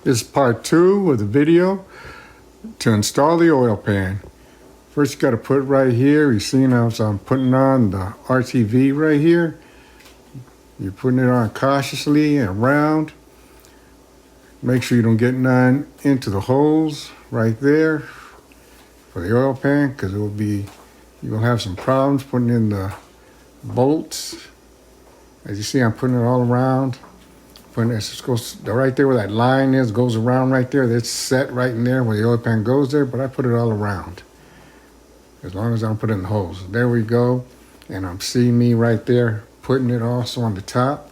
This is part 2 of the video to install the oil pan. First you got to put it right here. You see now I'm putting on the RTV right here. You're putting it on cautiously and around. Make sure you don't get none into the holes right there for the oil pan, because you'll have some problems putting in the bolts. As you see, I'm putting it all around. When it goes right there where that line is, goes around right there. That's set right in there where the oil pan goes there, but I put it all around. As long as I don't put it in the holes. There we go. And I'm seeing me right there, putting it also on the top,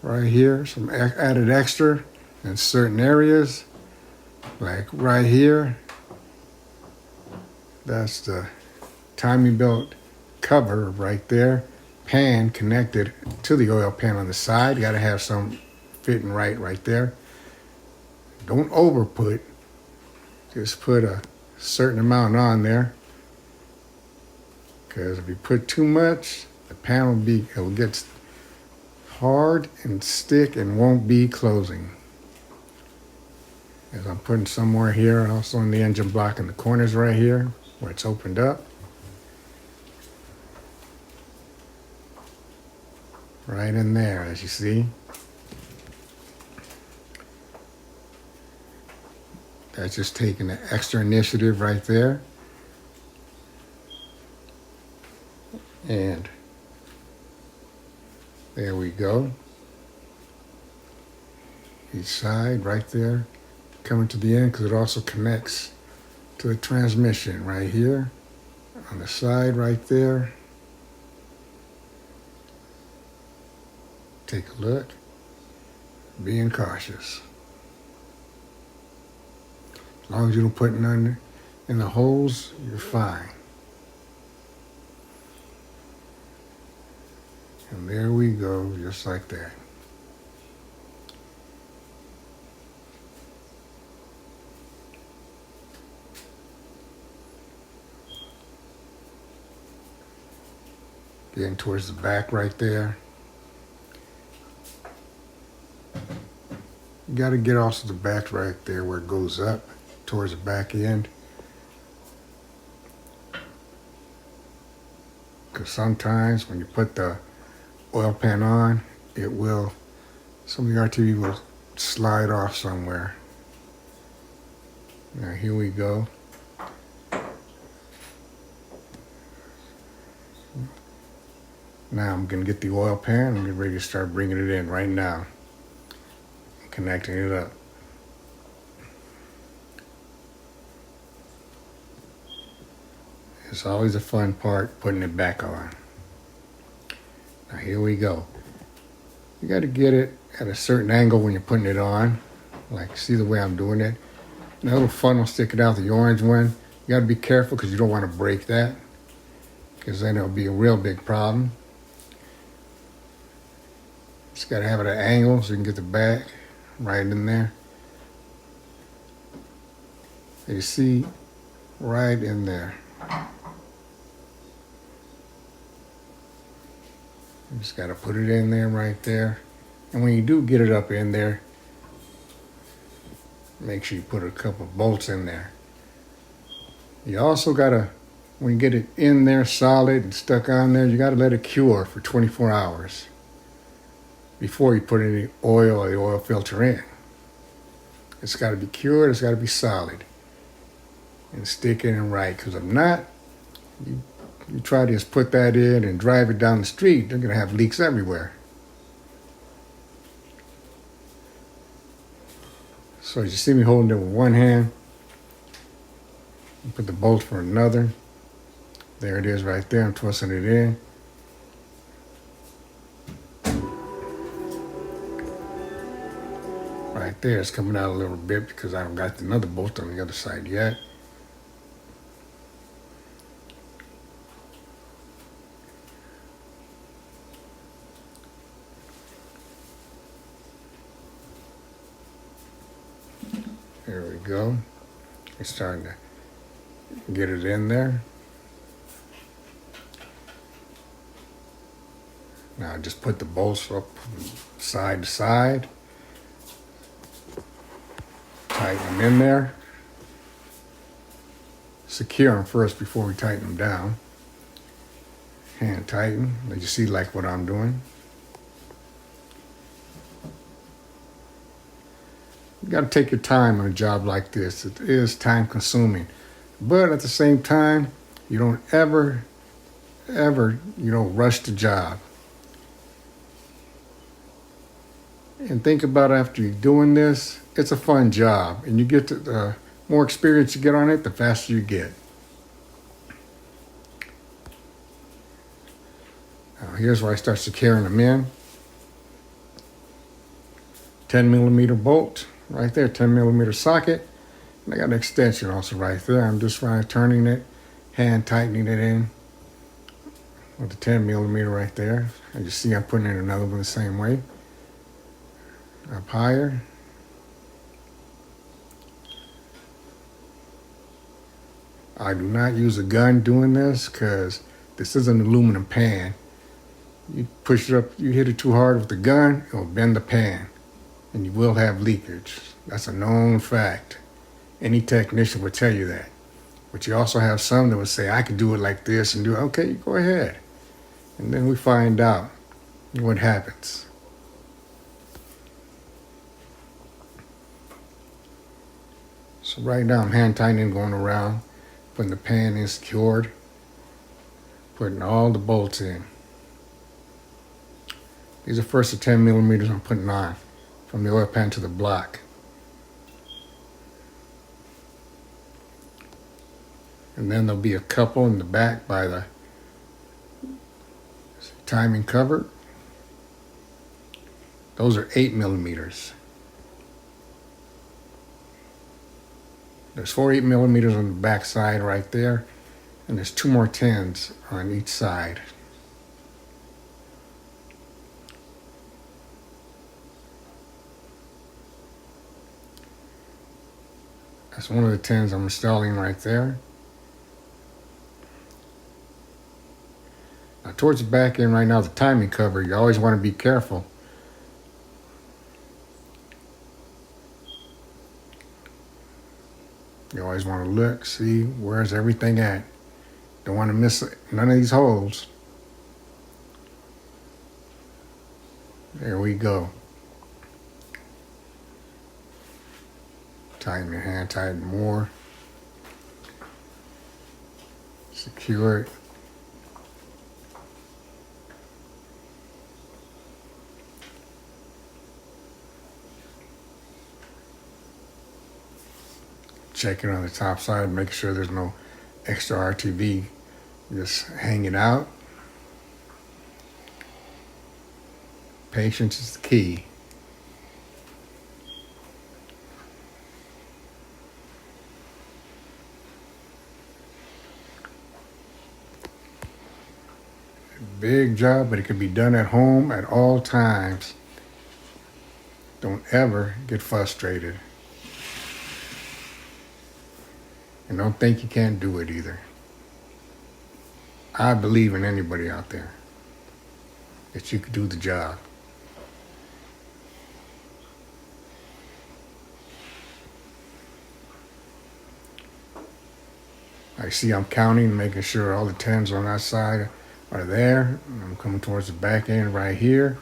right here. Some added extra in certain areas, like right here. That's the timing belt cover right there. Pan connected to the oil pan on the side. You gotta have some fitting right there. Don't over put, just put a certain amount on there, because if you put too much, the pan will get hard and stick and won't be closing. As I'm putting somewhere here, also in the engine block in the corners right here where it's opened up. Right in there, as you see. That's just taking the extra initiative right there. And there we go. Each side right there, coming to the end, because it also connects to the transmission right here. On the side right there. Take a look. Being cautious. As long as you don't put none in the holes, you're fine. And there we go, just like that. Getting towards the back right there. You got to get also the back right there where it goes up towards the back end. Because sometimes when you put the oil pan on, some of the RTV will slide off somewhere. Now here we go. Now I'm going to get the oil pan. I'm getting ready to start bringing it in right now. Connecting it up. It's always a fun part, putting it back on. Now here we go. You got to get it at a certain angle when you're putting it on. Like, see the way I'm doing it? And a little funnel sticking out, the orange one. You got to be careful because you don't want to break that, because then it'll be a real big problem. Just got to have it at an angle so you can get the back right in there. You see, right in there. You just got to put it in there right there. And when you do get it up in there, make sure you put a couple of bolts in there. You also got to, when you get it in there solid and stuck on there, you got to let it cure for 24 hours before you put any oil or the oil filter in. It's got to be cured, it's got to be solid and stick in and right, because if not, you try to just put that in and drive it down the street, they're going to have leaks everywhere. So as you see me holding it with one hand, put the bolt for another. There it is right there, I'm twisting it in. Right there, it's coming out a little bit because I haven't got another bolt on the other side yet. There we go. It's starting to get it in there. Now just put the bolts up side to side. tighten them in there. Secure them first before we tighten them down. Hand tighten, let you see like what I'm doing. You got to take your time on a job like this. It is time consuming, but at the same time, you don't ever rush the job. And think about after you're doing this, it's a fun job, and you get to, the more experience you get on it, the faster you get. Now here's where I start securing them in. 10mm bolt right there, 10mm socket. And I got an extension also right there. I'm just turning it, hand tightening it in with the 10mm right there. As you see, I'm putting in another one the same way. Up higher. I do not use a gun doing this because this is an aluminum pan. You push it up, you hit it too hard with the gun, it'll bend the pan and you will have leakage. That's a known fact. Any technician will tell you that. But you also have some that would say, I can do it like this and do it. Okay, go ahead. And then we find out what happens. So right now I'm hand tightening, going around, putting the pan in secured, putting all the bolts in. These are first the 10mm I'm putting on from the oil pan to the block. And then there'll be a couple in the back by the timing cover. Those are 8mm. There's 4 8mm on the back side right there, and there's 2 more 10s on each side. That's one of the 10s I'm installing right there. Now towards the back end right now, the timing cover, you always want to be careful. You always want to look, see where's everything at. Don't want to miss none of these holes. There we go. Tighten your hand, tighten more. Secure it. Check it on the top side, make sure there's no extra RTV just hanging out. Patience is the key. Big job, but it can be done at home at all times. Don't ever get frustrated. And don't think you can't do it either. I believe in anybody out there that you could do the job. I see I'm counting, making sure all the 10s on that side are there. I'm coming towards the back end right here.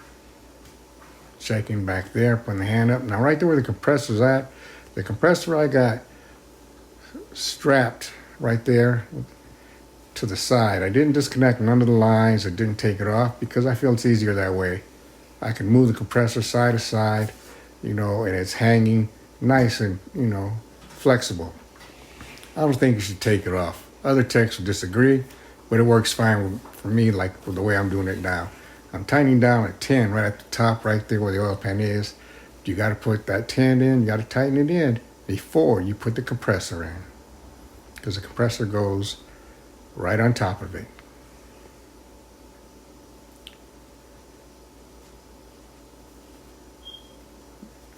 Checking back there, putting the hand up. Now right there where the compressor's at, the compressor I got strapped right there to the side. I didn't disconnect none of the lines. I didn't take it off because I feel it's easier that way. I can move the compressor side to side, and it's hanging nice and, flexible. I don't think you should take it off. Other techs will disagree, but it works fine for me, like the way I'm doing it now. I'm tightening down at 10 right at the top, right there where the oil pan is. You got to put that 10 in, you got to tighten it in before you put the compressor in, because the compressor goes right on top of it.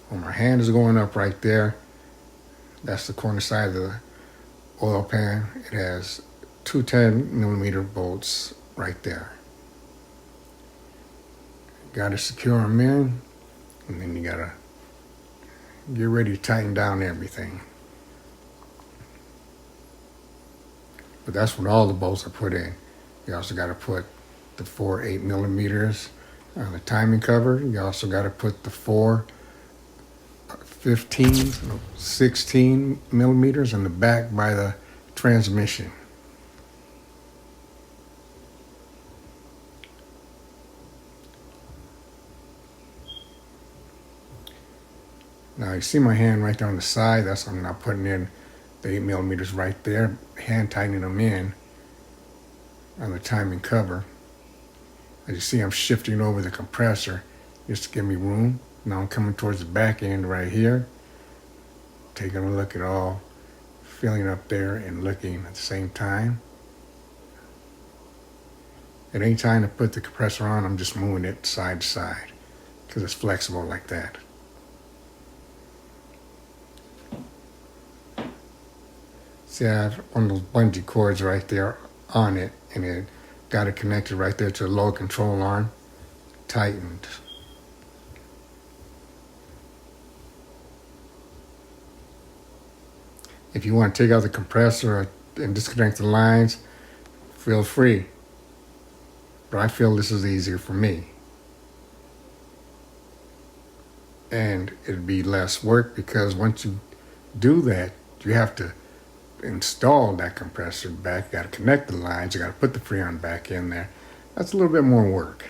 When my hand is going up right there, that's the corner side of the oil pan. It has 2 10mm bolts right there. Got to secure them in, and then you got to get ready to tighten down everything. But that's when all the bolts are put in. You also got to put the 4 8mm on the timing cover. You also got to put the 4 15, 16mm in the back by the transmission. Now you see my hand right there on the side. That's why I'm not putting in the 8mm right there, hand tightening them in on the timing cover. As you see, I'm shifting over the compressor just to give me room. Now I'm coming towards the back end right here, taking a look at all, feeling up there and looking at the same time. At any time to put the compressor on, I'm just moving it side to side because it's flexible like that. See, I have one of those bungee cords right there on it, and it got it connected right there to the lower control arm, tightened. If you want to take out the compressor and disconnect the lines, feel free. But I feel this is easier for me. And it'd be less work because once you do that, you have to install that compressor back. You got to connect the lines. You got to put the Freon back in there. That's a little bit more work.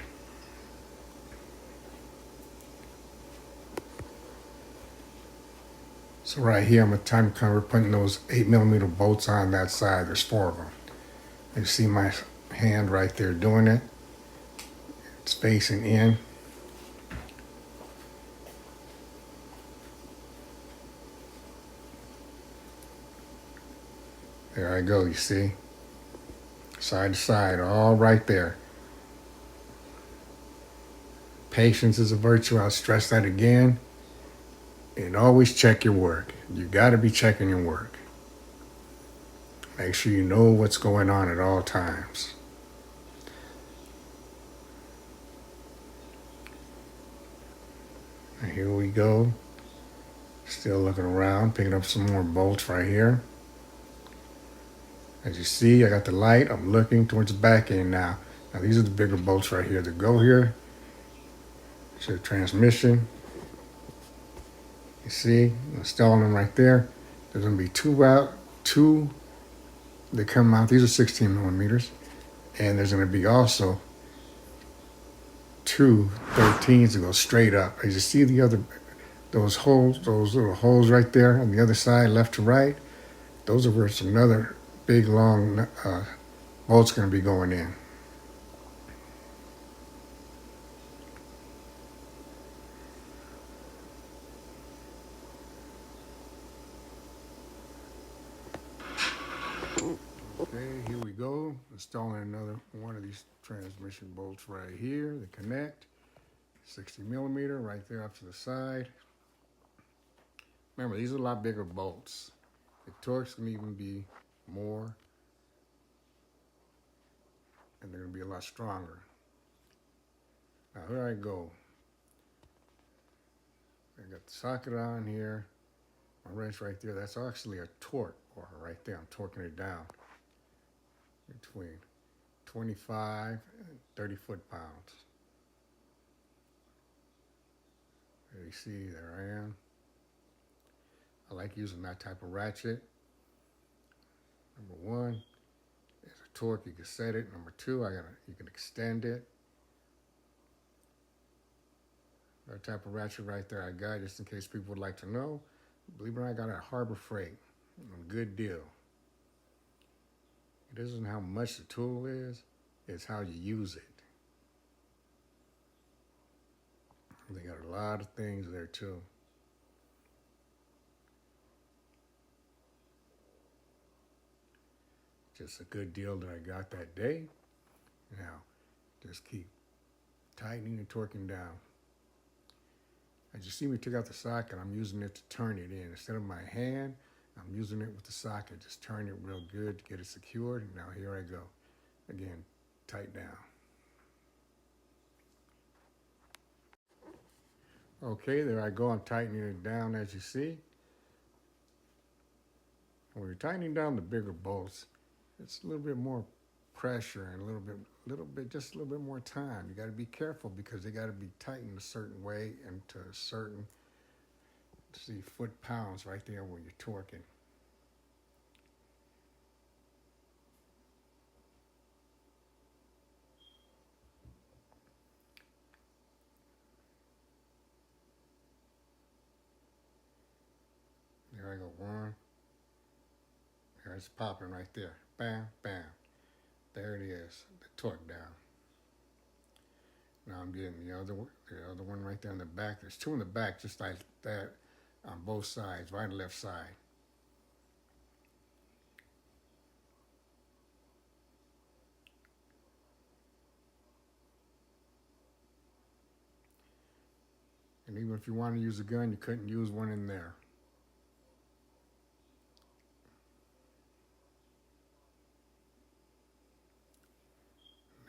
So right here, I'm a time cover putting those 8mm bolts on that side. There's 4 of them. You see my hand right there doing it. It's facing in. There I go, you see? Side to side, all right there. Patience is a virtue. I'll stress that again. And always check your work. You got to be checking your work. Make sure you know what's going on at all times. And here we go. Still looking around, picking up some more bolts right here. As you see, I got the light. I'm looking towards the back end now. Now these are the bigger bolts right here that go here. So the transmission. You see, installing them right there. There's going to be two that come out. These are 16mm. And there's going to be also 2 13s that go straight up. As you see those holes, those little holes right there on the other side, left to right, those are where some another big long bolt's going to be going in. Okay, here we go. Installing another one of these transmission bolts right here to connect. 60mm right there up to the side. Remember, these are a lot bigger bolts. The torques can even be more, and they're going to be a lot stronger. Now here I go. I got the socket on here. My wrench right there. That's actually a torque bar right there. I'm torquing it down between 25 and 30 foot-pounds. There you see, there I am. I like using that type of ratchet. Number 1 is a torque, you can set it. Number 2, you can extend it. That type of ratchet right there I got, just in case people would like to know. Believe it or not, I got it at Harbor Freight. A good deal. It isn't how much the tool is, it's how you use it. They got a lot of things there too. Just a good deal that I got that day. Now, just keep tightening and torquing down. As you see me took out the socket, I'm using it to turn it in. Instead of my hand, I'm using it with the socket. Just turn it real good to get it secured. Now here I go. Again, tight down. Okay, there I go. I'm tightening it down as you see. When you're tightening down the bigger bolts, it's a little bit more pressure and just a little bit more time. You got to be careful because they got to be tightened a certain way and to a certain, see, foot-pounds right there where you're torquing. There I go, one. There it's popping right there. Bam, bam. There it is, the torque down. Now I'm getting the other one right there in the back. There's two in the back just like that on both sides, right and left side. And even if you want to use a gun, you couldn't use one in there.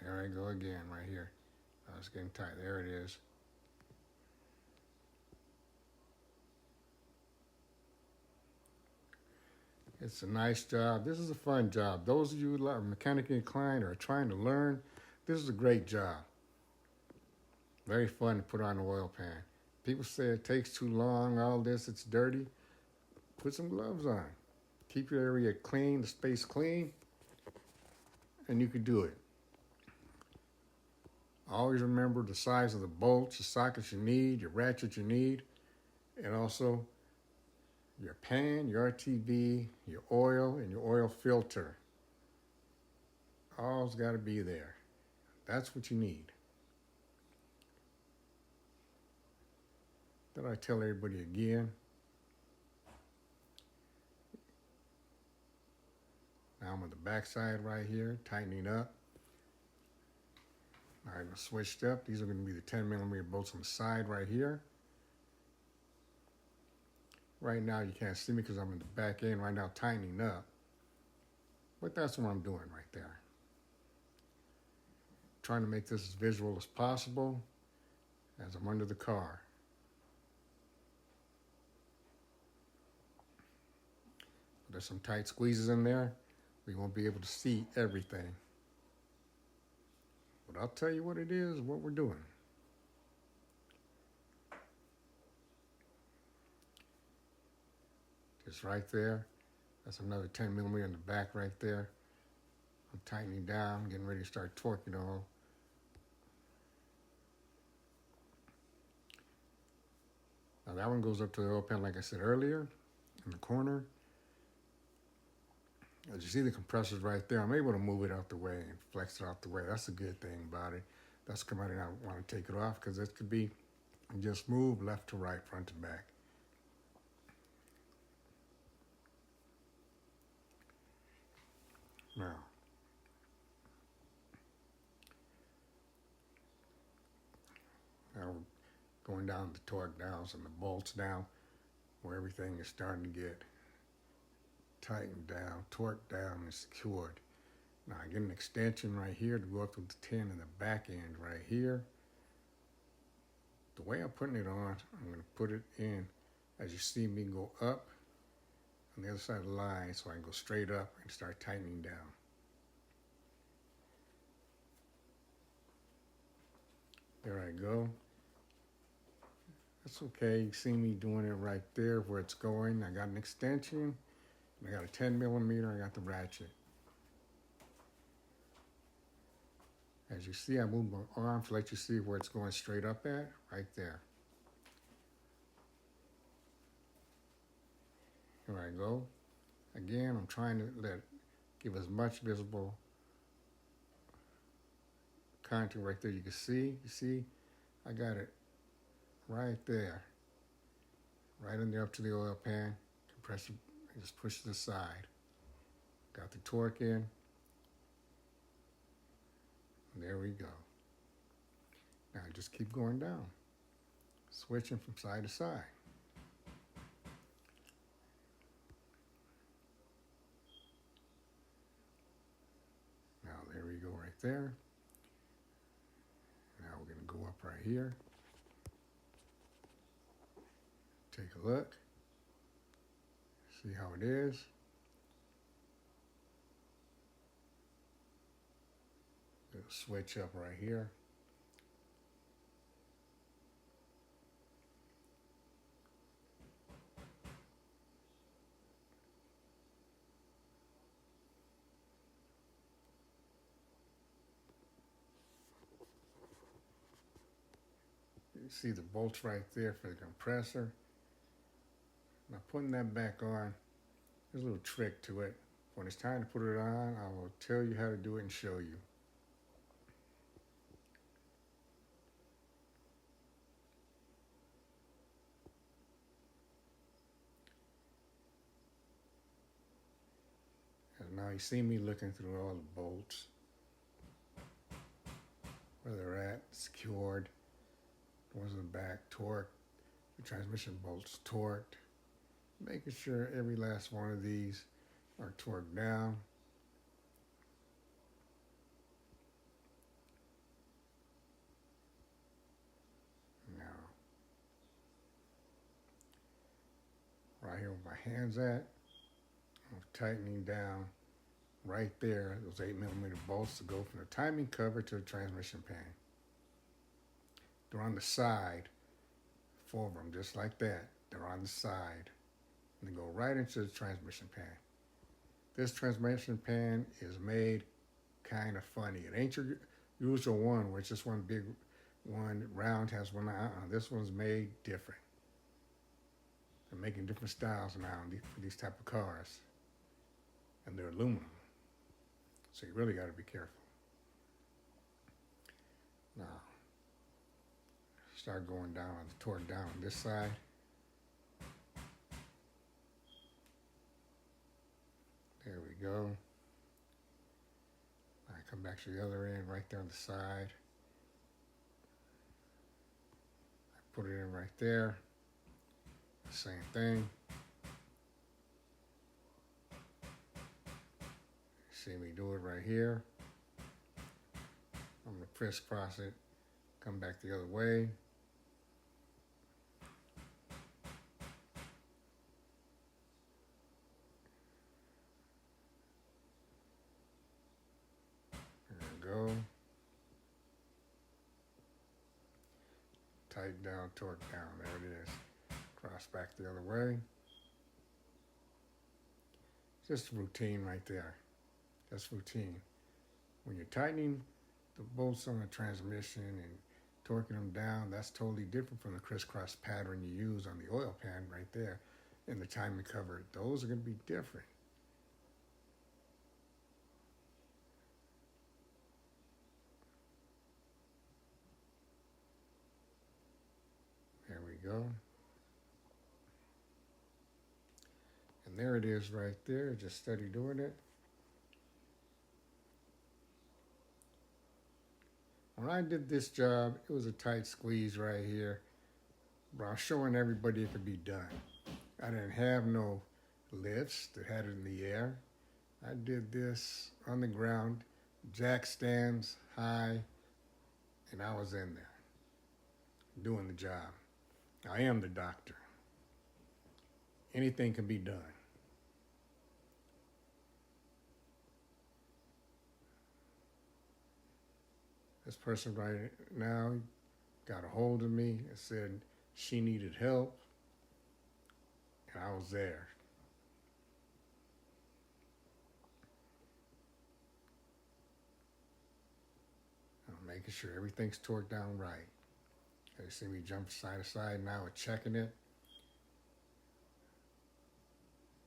There I go again right here. Oh, it's getting tight. There it is. It's a nice job. This is a fun job. Those of you who are mechanically inclined or are trying to learn, this is a great job. Very fun to put on the oil pan. People say it takes too long, all this, it's dirty. Put some gloves on. Keep your area clean, the space clean, and you can do it. Always remember the size of the bolts, the sockets you need, your ratchet you need, and also your pan, your RTV, your oil, and your oil filter. All's got to be there. That's what you need. Then I tell everybody again. Now I'm on the back side right here, tightening up. All right, I'm switched up. These are going to be the 10mm bolts on the side right here. Right now you can't see me because I'm in the back end right now tightening up. But that's what I'm doing right there. Trying to make this as visual as possible as I'm under the car. There's some tight squeezes in there. We won't be able to see everything. But I'll tell you what it is, what we're doing. Just right there. That's another 10mm in the back right there. I'm tightening down, getting ready to start torquing all. Now that one goes up to the oil pan like I said earlier, in the corner. As you see the compressor's right there, I'm able to move it out the way and flex it out the way. That's a good thing about it. That's come out and I want to take it off because it could be just move left to right, front to back. Now, going down the torque downs and the bolts down where everything is starting to get tightened down, torqued down, and secured. Now I get an extension right here to go up to the 10 in the back end right here. The way I'm putting it on, I'm going to put it in as you see me go up on the other side of the line so I can go straight up and start tightening down. There I go. That's okay. You see me doing it right there where it's going. I got an extension. I got a 10mm. I got the ratchet. As you see, I move my arm to let you see where it's going straight up at, right there. Here I go. Again, I'm trying to give as much visible contour right there. You can see, I got it right there. Right in there up to the oil pan. Compressor, just push to the side. Got the torque in. And there we go. Now just keep going down. Switching from side to side. Now there we go right there. Now we're going to go up right here. take a look. See how it is. It'll switch up right here. You see the bolts right there for the compressor. Now putting that back on, there's a little trick to it. When it's time to put it on, I will tell you how to do it and show you. And now you see me looking through all the bolts, where they're at, secured. The ones in the back torqued, the transmission bolts torqued. Making sure every last one of these are torqued down. Now, right here where my hand's at, I'm tightening down right there those 8mm bolts to go from the timing cover to the transmission pan. They're on the side, 4 of them, just like that. They're on the side. And they go right into the transmission pan. This transmission pan is made kind of funny. It ain't your usual one where it's just one big one, round, has one eye. This one's made different. They're making different styles now for these type of cars. And they're aluminum. So you really got to be careful. Now, start going down on the torque down on this side. There we go. I come back to the other end right there on the side. I put it in right there. Same thing. See me do it right here. I'm going to crisscross it, come back the other way. There we go. Tighten down, torque down. There it is. Cross back the other way. Just routine right there. That's routine. When you're tightening the bolts on the transmission and torquing them down, that's totally different from the crisscross pattern you use on the oil pan right there in the timing cover. Those are going to be different. There we go. And there it is right there. Just steady doing it. When I did this job, it was a tight squeeze right here. But I was showing everybody it could be done. I didn't have no lifts that had it in the air. I did this on the ground, jack stands high, and I was in there doing the job. I am the doctor. Anything can be done. This person right now got a hold of me and said she needed help, and I was there. I'm making sure everything's torqued down right. You see me jump side to side now, we're checking it.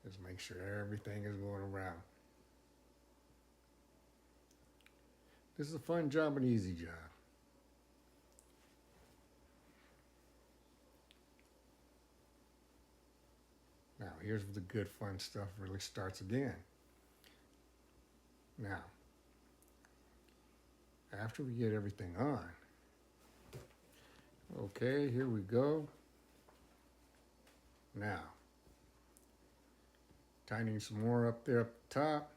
Just make sure everything is going around. This is a fun job and easy job. Now, here's where the good fun stuff really starts again. Now, after we get everything on, okay, here we go. Now, tightening some more up there up the top.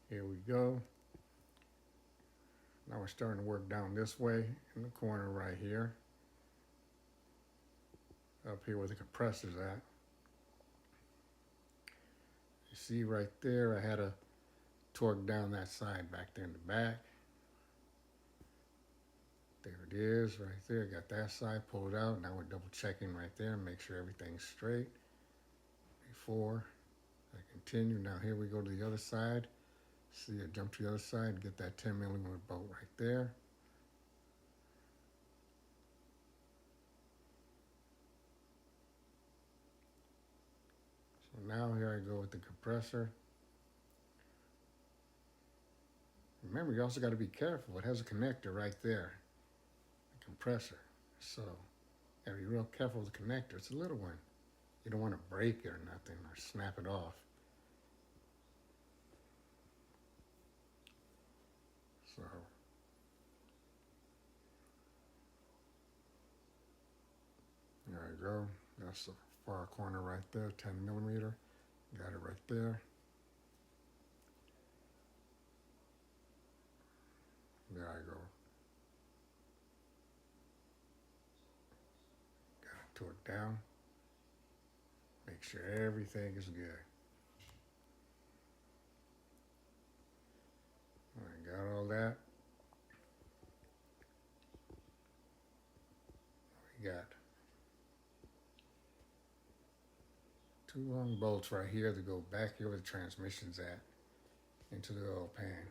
Here we go. Now we're starting to work down this way in the corner right here. up here where the compressor's at. You see right there, I had to torque down that side back there in the back. There it is right there. Got that side pulled out. Now we're double checking right there, make sure everything's straight before I continue. Now here we go to the other side. See, I jump to the other side and get that 10mm bolt right there. So now here I go with the compressor. Remember, you also got to be careful. It has a connector right there, the compressor. So, gotta be real careful with the connector. It's a little one. You don't want to break it or nothing or snap it off. So, there you go. That's the far corner right there, 10mm. Got it right there. There I go. Got it torqued down. Make sure everything is good. I got all that. We got 2 long bolts right here to go back here where the transmission's at into the oil pan.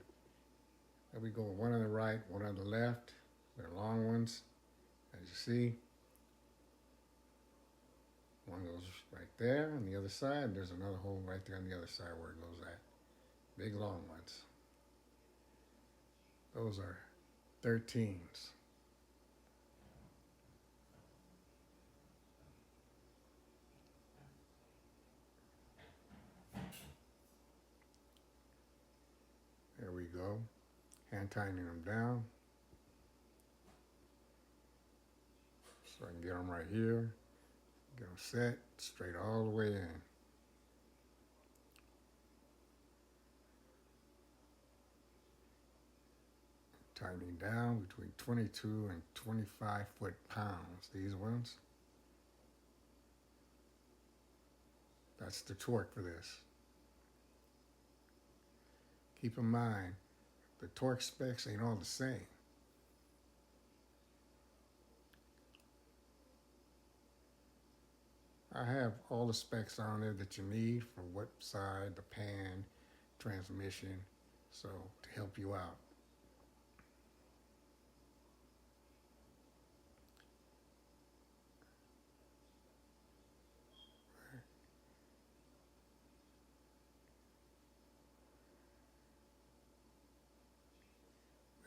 There we go, one on the right, one on the left. They're long ones, as you see. One goes right there on the other side. There's another hole right there on the other side where it goes at. Big long ones. Those are 13s. There we go. Hand tightening them down. So I can get them right here. Get them set straight all the way in. Tightening down between 22 and 25 foot-pounds, these ones. That's the torque for this. Keep in mind, the torque specs ain't all the same. I have all the specs on there that you need for what side, the pan, transmission, so to help you out.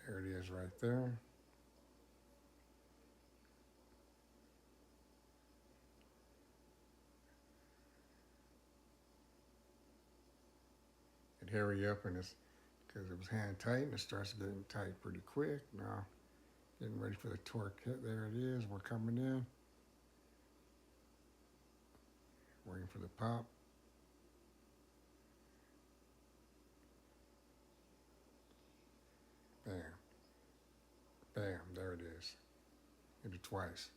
There it is right there. It hurry up and it's because it was hand tight and it starts getting tight pretty quick. Now getting ready for the torque hit. There it is. We're coming in. Waiting for the pop. Bam. Bam. There it is. Hit it twice.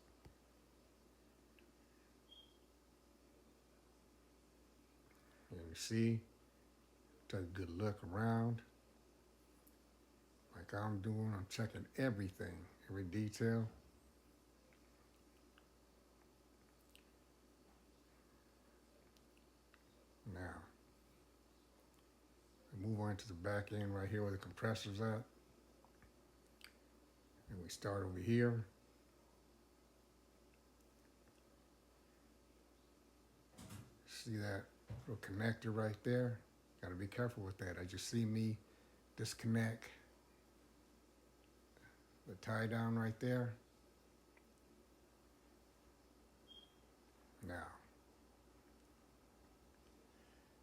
And you see, take a good look around. Like I'm doing, I'm checking everything, every detail. Now, we move on to the back end right here where the compressor's at. And we start over here. See that little connector right there? Gotta be careful with that. As you see me disconnect the tie down right there. Now,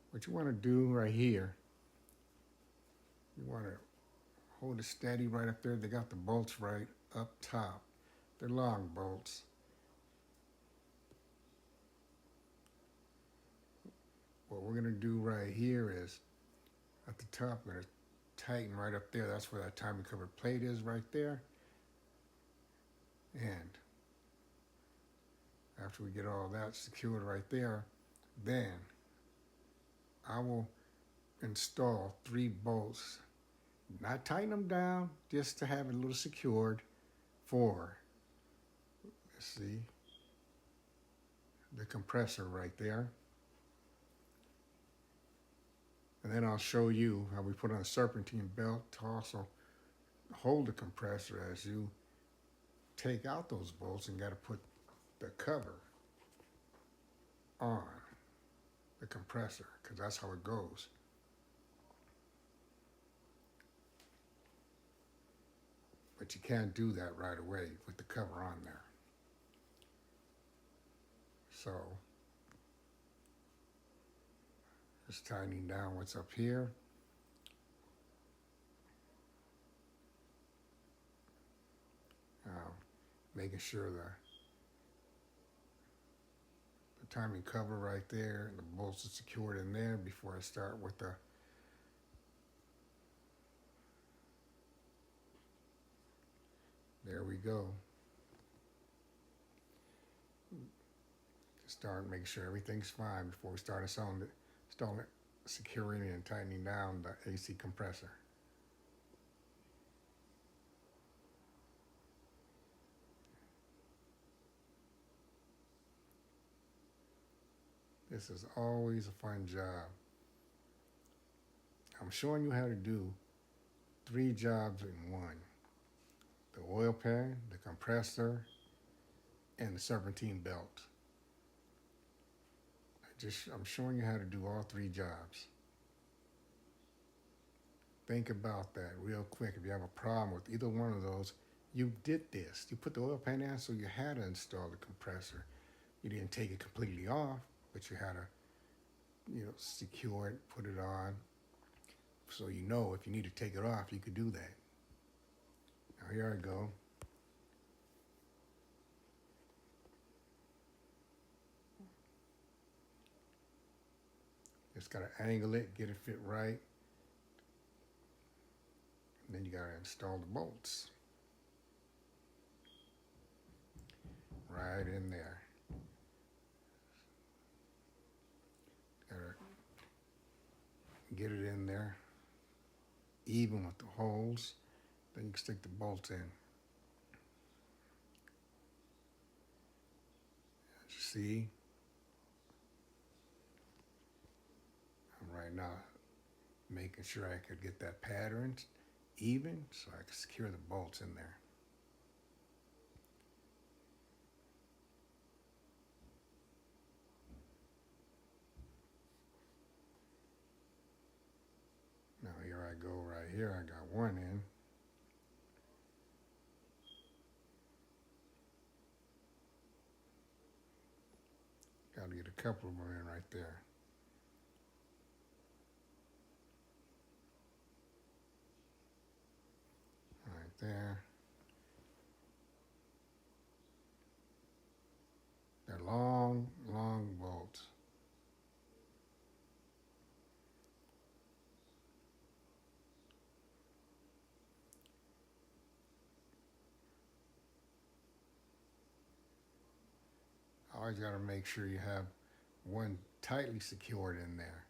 what you want to do right here, you want to hold it steady right up there. They got the bolts right up top. They're long bolts. What we're going to do right here is at the top, we're going to tighten right up there. That's where that timing covered plate is right there. And After we get all that secured right there, then I will install 3 bolts. Not tighten them down, just to have it a little secured for, let's see, the compressor right there. And then I'll show you how we put on a serpentine belt to also hold the compressor as you take out those bolts and got to put the cover on the compressor, because that's how it goes. But you can't do that right away with the cover on there. So just tightening down what's up here. Making sure the timing cover right there and the bolts are secured in there before I start with the there we go. Start making sure everything's fine before we start installing securing and tightening down the AC compressor. This is always a fun job. I'm showing you how to do 3 jobs in one. The oil pan, the compressor, and the serpentine belt. I'm showing you how to do all 3 jobs. Think about that real quick. If you have a problem with either one of those, you did this. You put the oil pan in, so you had to install the compressor. You didn't take it completely off, but you had to, secure it, put it on. So if you need to take it off, you could do that. Now here I go. Just gotta angle it, get it fit right. And then you gotta install the bolts. Right in there. Gotta get it in there, even with the holes. Then you can stick the bolts in. As you see, I'm right now making sure I could get that pattern even so I could secure the bolts in there. Now here I go right here. I got one in. Got to get a couple of them in right there. Right there. They're long, long bolts. Always got to make sure you have one tightly secured in there.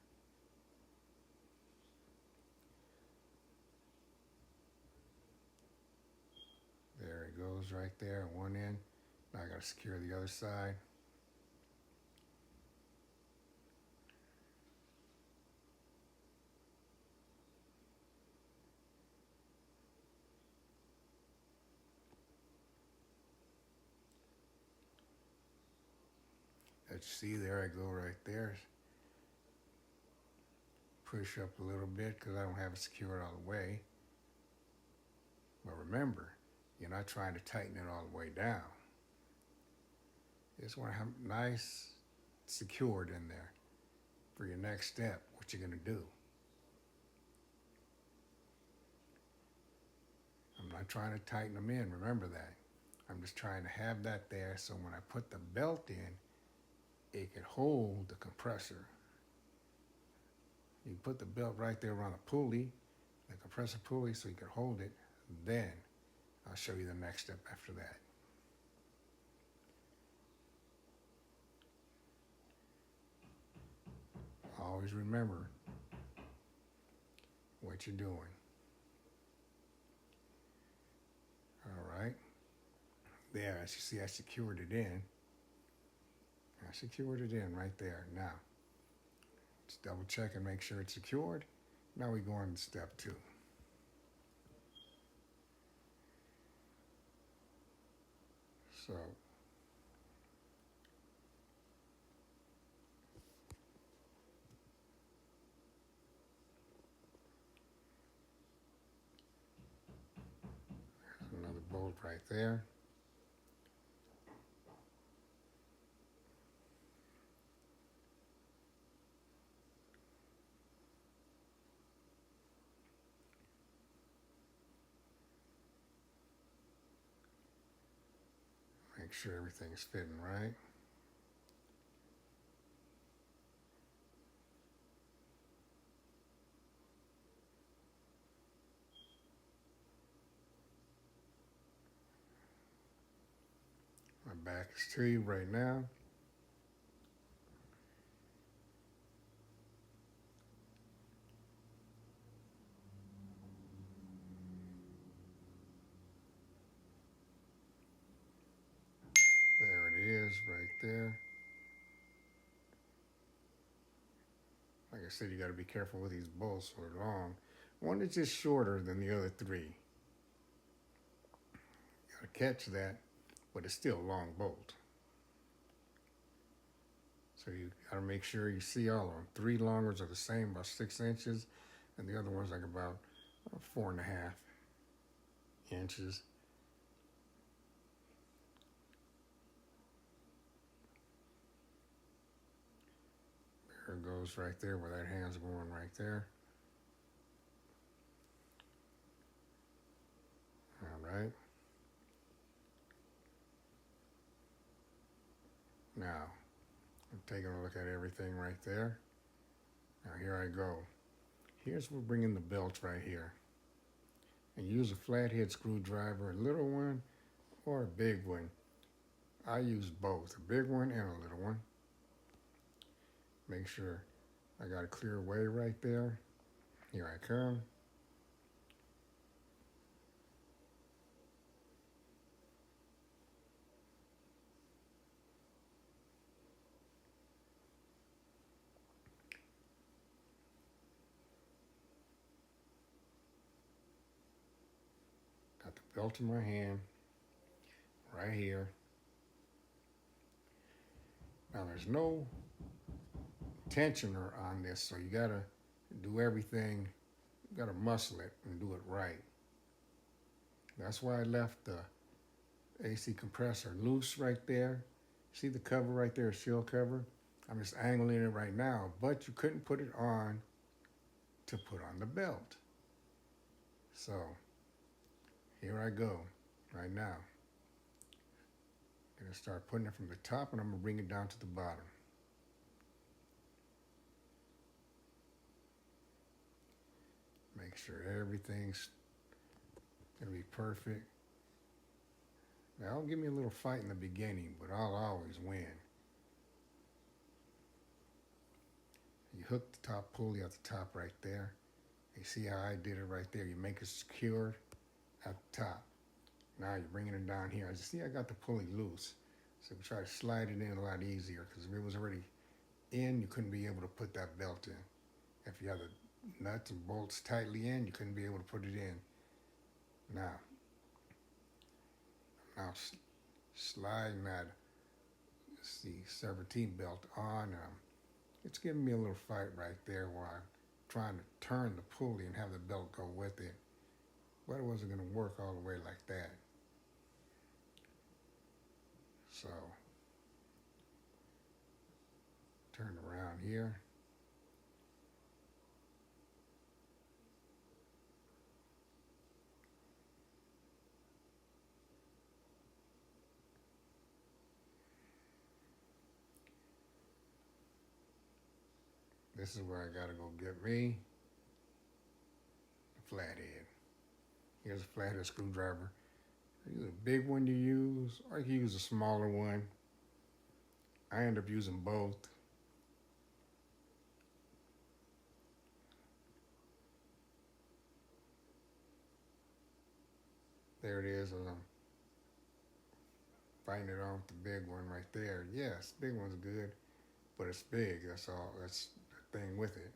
There it goes right there, one end. Now I got to secure the other side. As you see, there I go right there. Push up a little bit because I don't have it secured all the way. But remember, you're not trying to tighten it all the way down. You just want to have nice secured in there for your next step, what you're going to do. I'm not trying to tighten them in, remember that. I'm just trying to have that there so when I put the belt in, it can hold the compressor. You can put the belt right there around the pulley, the compressor pulley, so you can hold it. Then I'll show you the next step after that. always remember what you're doing. All right. There, as you see, I secured it in. I secured it in right there. Now, just double check and make sure it's secured. Now we go on to step 2. So, there's another bolt right there. Make sure everything's fitting right. My back is to you right now. There it is right there. Like I said, you got to be careful with these bolts. They're long. One is just shorter than the other 3. You got to catch that, but it's still a long bolt. So you got to make sure you see all of them. 3 long ones are the same, about 6 inches, and the other one's like about 4.5 inches. There it goes right there where that hand's going right there. All right. Now, I'm taking a look at everything right there. Now here I go. Here's where we're bringing the belt right here. And use a flathead screwdriver, a little one or a big one. I use both, a big one and a little one. Make sure I got a clear way right there. Here I come. Got the belt in my hand, right here. Now there's no tensioner on this, so you gotta do everything, you gotta muscle it and do it right. That's why I left the AC compressor loose right there. See the cover right there, shield cover? I'm just angling it right now, but you couldn't put it on to put on the belt. So here I go right now. I'm gonna start putting it from the top and I'm gonna bring it down to the bottom. Make sure everything's gonna be perfect. Now, it'll give me a little fight in the beginning, but I'll always win. You hook the top pulley at the top right there. You see how I did it right there? You make it secured at the top. Now you're bringing it down here. As you see, I got the pulley loose. So we try to slide it in a lot easier, because if it was already in, you couldn't be able to put that belt in. If you had the nuts and bolts tightly in, you couldn't be able to put it in. Now sliding that Serpentine belt on. It's giving me a little fight right there while I'm trying to turn the pulley and have the belt go with it. But it wasn't going to work all the way like that. So, turn around here. This is where I gotta go get me a flathead. Here's a flathead screwdriver. Use a big one you use, or you can use a smaller one. I end up using both. There it is. I'm fighting it on with the big one right there. Yes, big one's good, but it's big. That's all. That's the thing with it.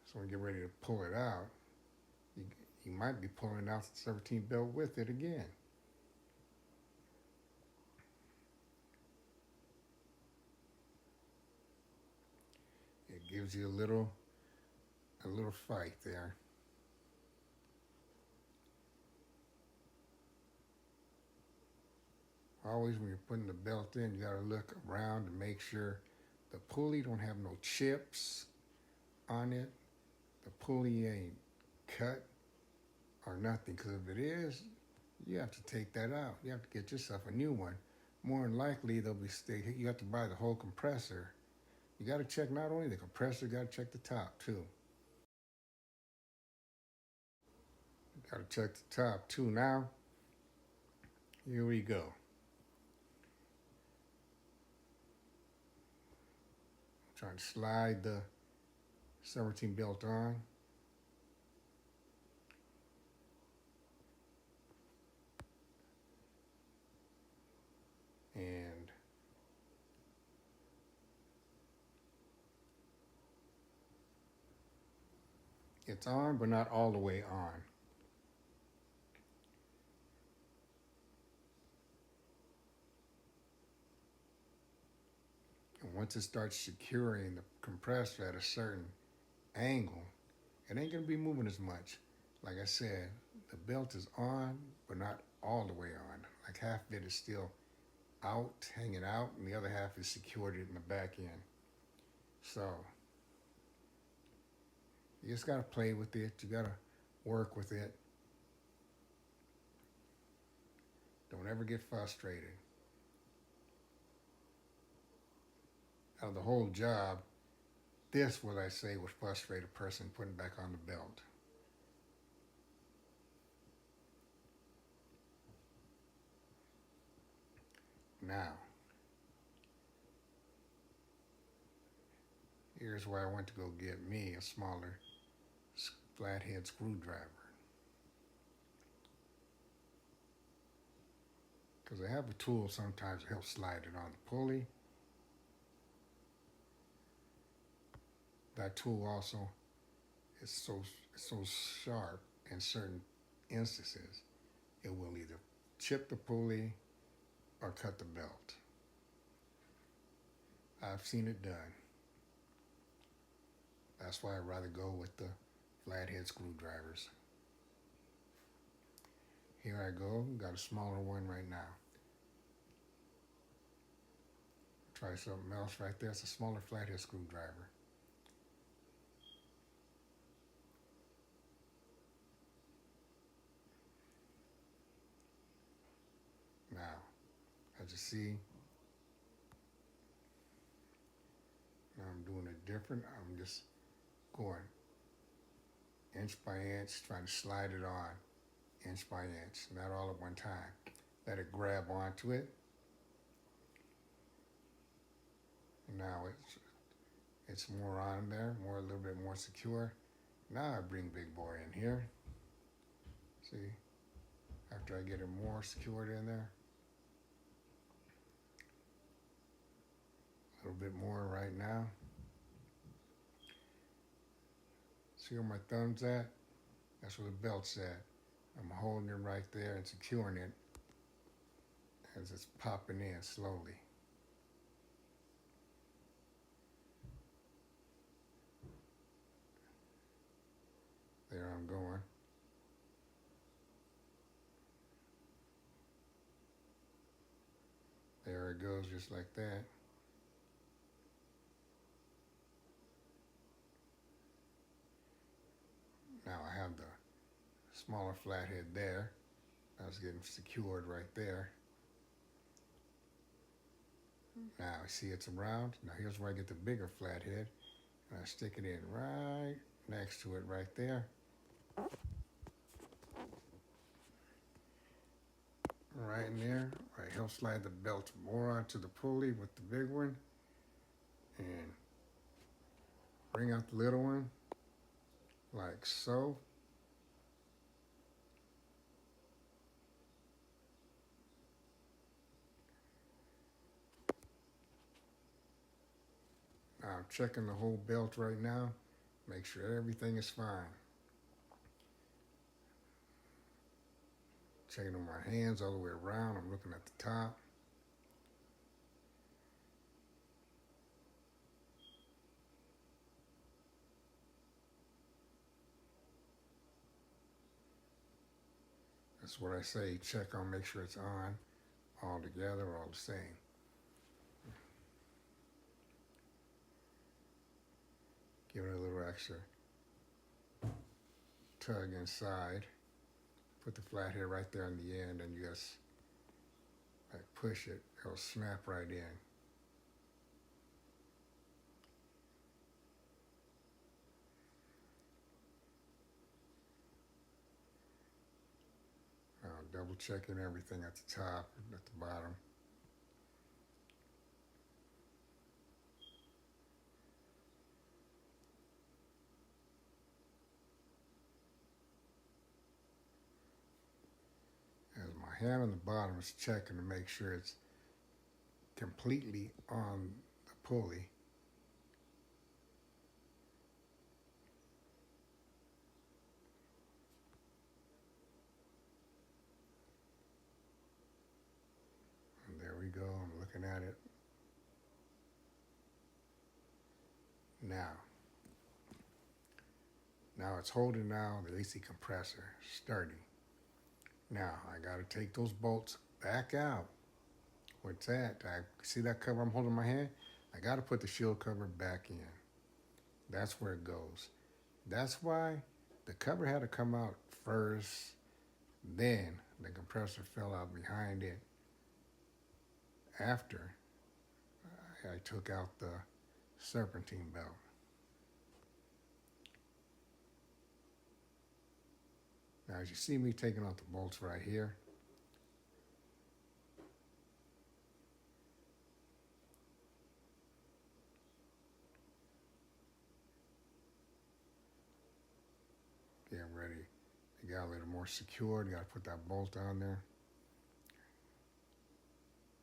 So when you get ready to pull it out, you might be pulling out the 17 belt with it again. It gives you a little fight there. Always when you're putting the belt in, you gotta look around to make sure the pulley don't have no chips on it. The pulley ain't cut or nothing, because if it is, you have to take that out. You have to get yourself a new one. More than likely, you have to buy the whole compressor. You got to check not only the compressor, you got to check the top too. You got to check the top too. Now, here we go. I'm trying to slide the Serpentine belt on. And it's on, but not all the way on. And once it starts securing the compressor at a certain angle, it ain't gonna be moving as much. Like I said, the belt is on, but not all the way on. Like half of it is still out, hanging out, and the other half is secured in the back end. So you just gotta play with it. You gotta work with it. Don't ever get frustrated. Out of the whole job, this, what I say, would frustrate a person putting back on the belt. Now, here's where I went to go get me a smaller flathead screwdriver. Because I have a tool sometimes to help slide it on the pulley. That tool also is so sharp in certain instances, it will either chip the pulley or cut the belt. I've seen it done. That's why I'd rather go with the flathead screwdrivers. Here I go, got a smaller one right now. Try something else right there. It's a smaller flathead screwdriver. Now, as you see, now I'm doing it different. I'm just going inch by inch, trying to slide it on inch by inch, not all at one time. Let it grab onto it. Now it's more on there, a little bit more secure. Now I bring Big Boy in here. See, after I get it more secured in there. A little bit more right now. See where my thumb's at? That's where the belt's at. I'm holding it right there and securing it as it's popping in slowly. There I'm going. There it goes, just like that. Now I have the smaller flathead there. That's getting secured right there. Now, see it's around. Now here's where I get the bigger flathead. And I stick it in right next to it right there. Right in there. Right, help slide the belt more onto the pulley with the big one. And bring out the little one, like so. I'm checking the whole belt right now. Make sure everything is fine. Checking on my hands all the way around. I'm looking at the top. That's what I say. Check on, make sure it's on, all together, all the same. Give it a little extra tug inside. Put the flathead right there on the end, and you just like push it. It'll snap right in. Double checking everything at the top and at the bottom. As my hand on the bottom is checking to make sure it's completely on the pulley. And there we go, I'm looking at it. Now it's holding now the AC compressor, sturdy. Now I gotta take those bolts back out. What's that? I see that cover I'm holding in my hand? I gotta put the shield cover back in. That's where it goes. That's why the cover had to come out first, then the compressor fell out behind it after I took out the Serpentine belt. Now as you see me taking out the bolts right here, getting ready to get a little more secured. You gotta put that bolt on there.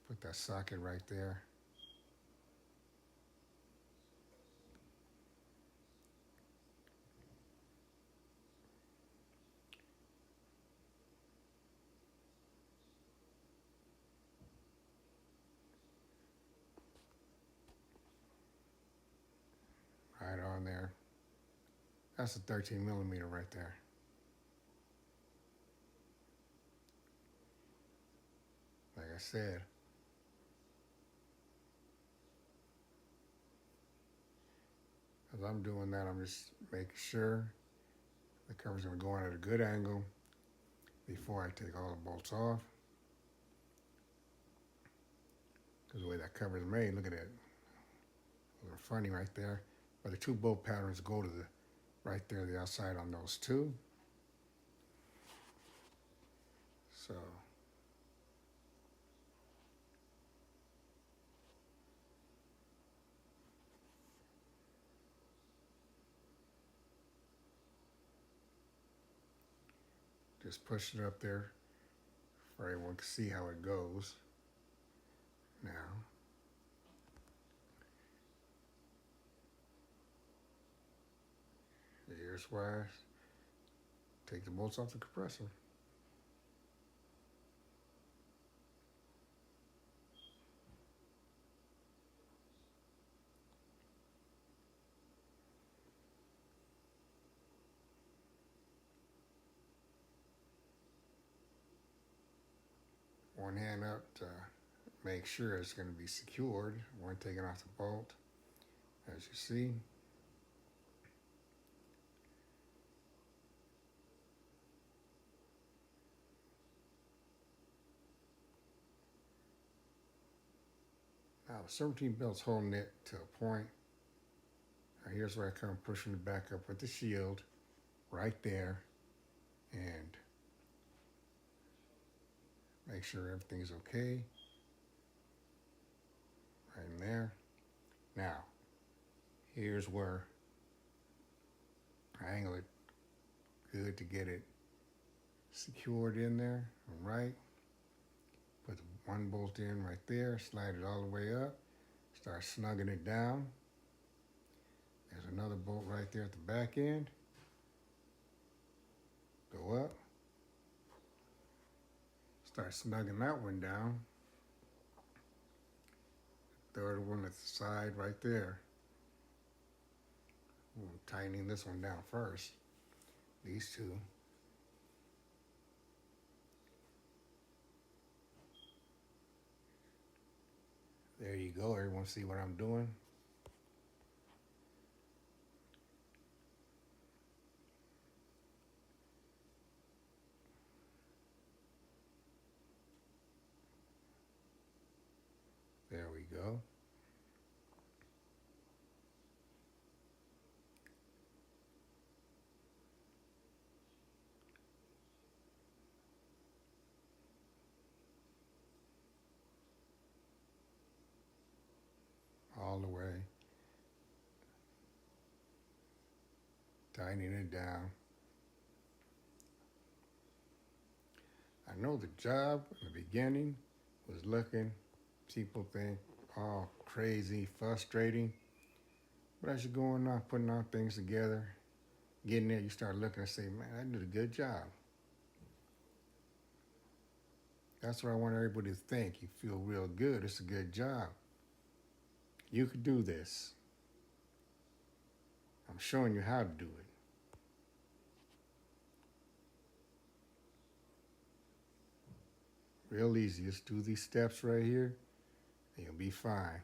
Put that socket right there. Right on there. That's a 13 millimeter right there. Like I said, as I'm doing that, I'm just making sure the cover's gonna go on at a good angle before I take all the bolts off. Because the way that cover is made, look at it. A little funny right there. But the two bolt patterns go to the right there, the outside on those two. So just push it up there for everyone to see how it goes. Now, here's where I take the bolts off the compressor. One hand up to make sure it's going to be secured. One taking off the bolt, as you see. Now the Serpentine belt's holding it to a point. Now here's where I come pushing it back up with the shield, right there, and make sure everything's okay. Right in there. Now, here's where I angle it good to get it secured in there. All right. Put the one bolt in right there, slide it all the way up, start snugging it down. There's another bolt right there at the back end. Go up. Start snugging that one down. Third one at the side right there. I'm tightening this one down first. These two. There you go. Everyone see what I'm doing? There we go. All the way. Tightening it down. I know the job in the beginning was looking, people think, all crazy, frustrating. But as you're going on, putting on things together, getting there, you start looking and say, man, I did a good job. That's what I want everybody to think. You feel real good. It's a good job. You could do this. I'm showing you how to do it. Real easy. Just do these steps right here, and you'll be fine.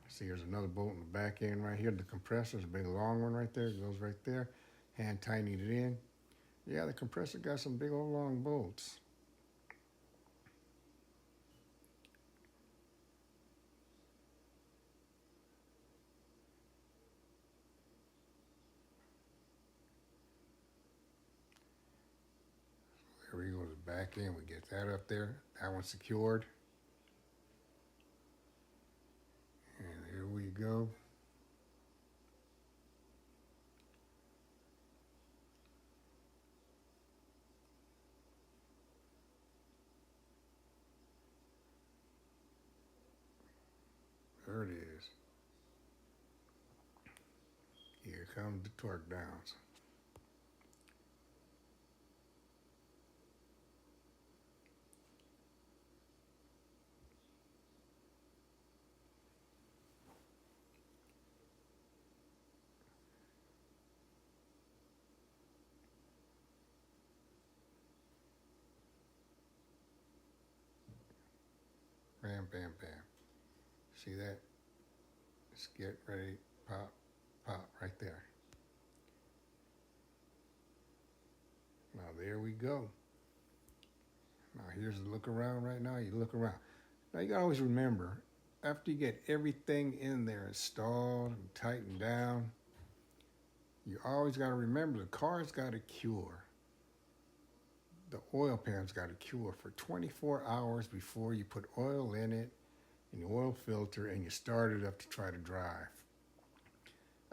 See, here's another bolt in the back end right here. The compressor is a big long one right there. It goes right there. Hand tightening it in. Yeah, the compressor got some big old long bolts. There we go to the back end. We get that up there. That one's secured. And here we go. There it is. Here comes the torque downs. Bam, bam, bam. See that? Let's get ready. Pop, pop, right there. Now there we go. Now here's the look around right now. You look around. Now you gotta always remember, after you get everything in there installed and tightened down, you always gotta remember the car's gotta cure. The oil pan's gotta cure for 24 hours before you put oil in it and the oil filter and you start it up to try to drive.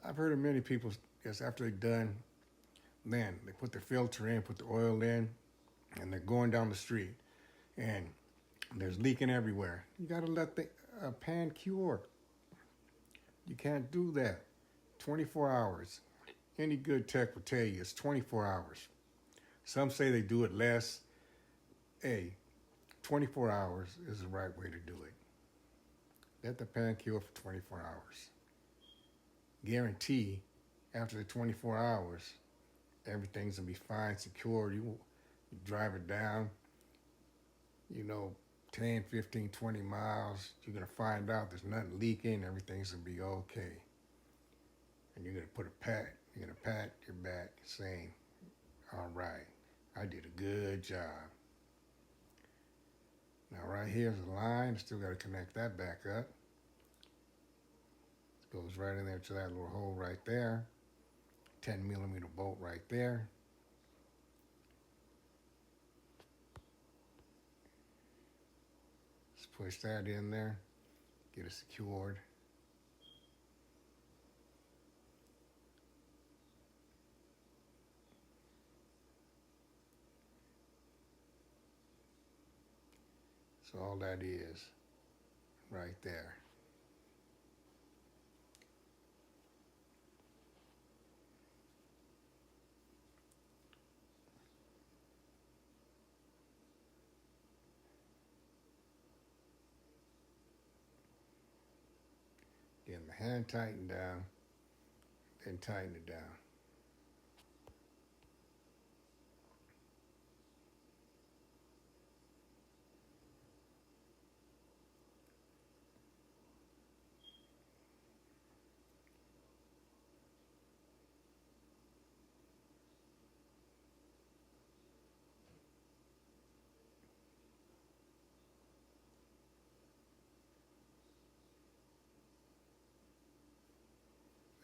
I've heard of many people, just after they're done, then they put their filter in, put the oil in, and they're going down the street and there's leaking everywhere. You gotta let the pan cure. You can't do that. 24 hours. Any good tech will tell you it's 24 hours. Some say they do it less. Hey, 24 hours is the right way to do it. Let the pan cure for 24 hours. Guarantee after the 24 hours, everything's gonna be fine, secure. You drive it down, 10, 15, 20 miles. You're gonna find out there's nothing leaking, everything's gonna be okay. And you're gonna pat your back saying, all right, I did a good job. Now right here's the line, still gotta connect that back up. It goes right in there to that little hole right there. 10 millimeter bolt right there. Just push that in there, get it secured. So all that is right there. Getting the hand tightened down, then tighten it down.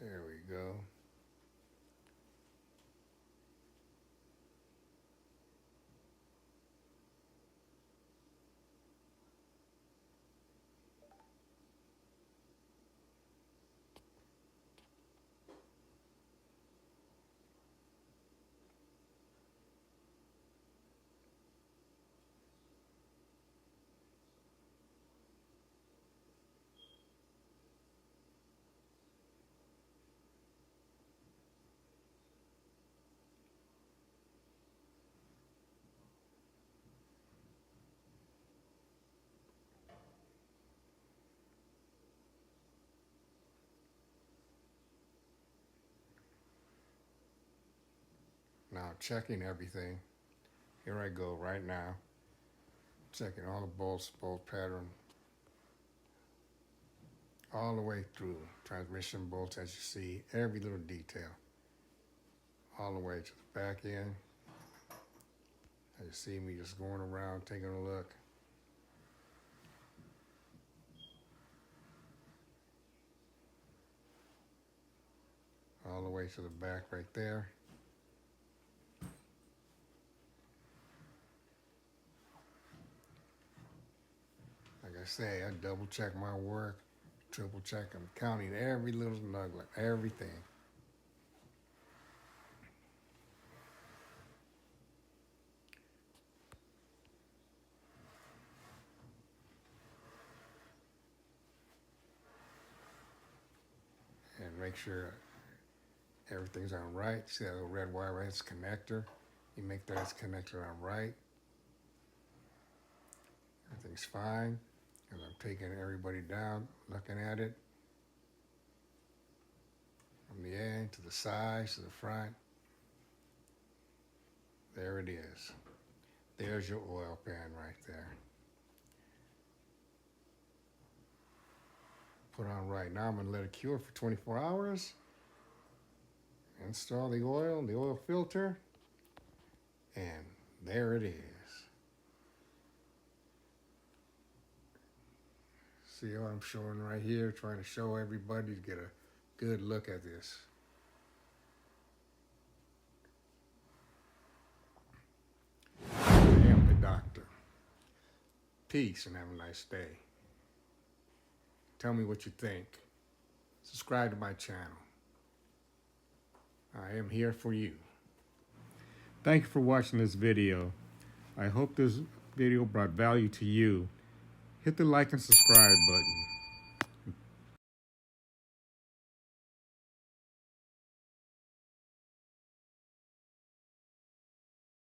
There we go. Now checking everything. Here I go right now. Checking all the bolts, bolt pattern, all the way through. Transmission bolts, as you see, every little detail. All the way to the back end. As you see me just going around, taking a look. All the way to the back right there. Like I say, I double check my work, triple check. I'm counting every little nugget, everything. And make sure everything's on right. See that little red wire right? It's connector. You make that as connector on right. Everything's fine. As I'm taking everybody down, looking at it. From the end to the sides to the front. There it is. There's your oil pan right there. Put on right. Now I'm going to let it cure for 24 hours. Install the oil filter. And there it is. See what I'm showing right here? Trying to show everybody to get a good look at this. I am the doctor. Peace and have a nice day. Tell me what you think. Subscribe to my channel. I am here for you. Thank you for watching this video. I hope this video brought value to you. Hit the like and subscribe button.